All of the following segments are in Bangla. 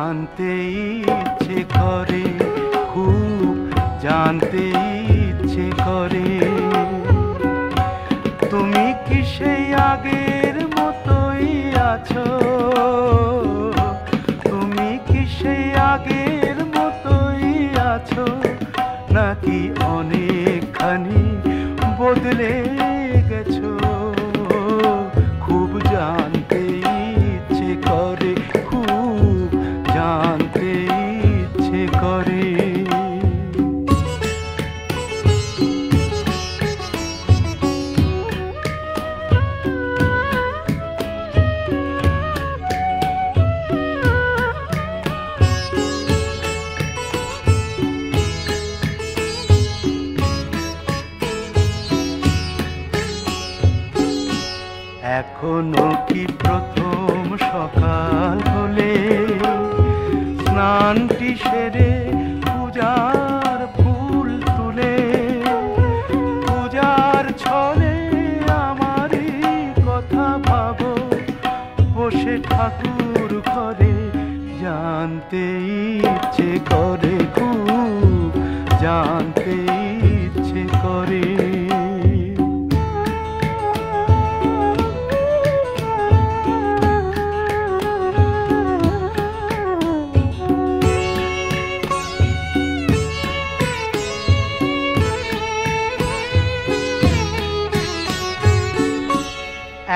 জানতে ইচ্ছে করে, খুব জানতে ইচ্ছে করে। তুমি কি সেই আগের মতোই আছো? তুমি কি সেই আগের মতোই আছো, নাকি অনেকখানি বদলে গেছো? খুব জানতে ইচ্ছে করে, খুব জানতে ইচ্ছে করে। এখনো কি প্রথম সকাল হলে স্নানটি সেরে পূজার ফুল তুলে, পূজার ছলে আমারই কথা ভাবো বসে ঠাকুর ঘরে? জানতে ইচ্ছে করে, খুব জানতে ইচ্ছে করে।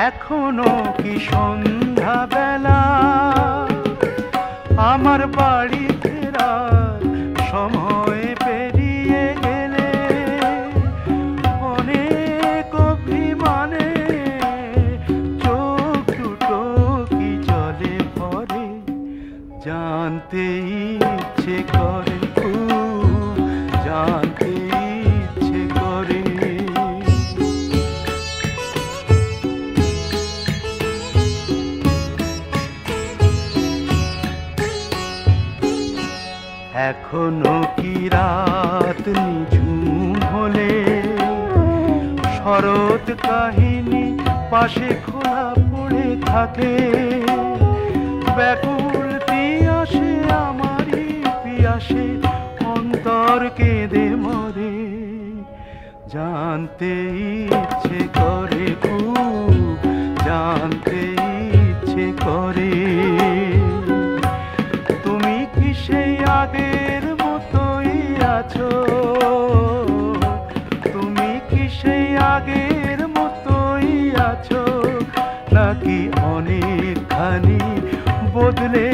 এখনো কি সন্ধ্যা বেলা, আমার বাড়ি ফেরার সময় পেরিয়ে গেলে অনেক অভিমানে চোখ দুটো কি জলে ভরে? জানতে ইচ্ছে করে, খুব জানতে ইচ্ছে করে। এখনো কি রাত নিঝুম হলে শরৎ কাহিনী পাশে খোলা পড়ে থাকে? ব্যাকুল পিয়াসে আমারই পিয়াসে অন্তর কেঁদে মরে। জানতে ইচ্ছে করে, খুব জানতে ইচ্ছে করে। তুমি কি সেই আগের মতোই আছো? তুমি কি সেই আগের মতোই আছো, নাকি অনেকখানি বদলে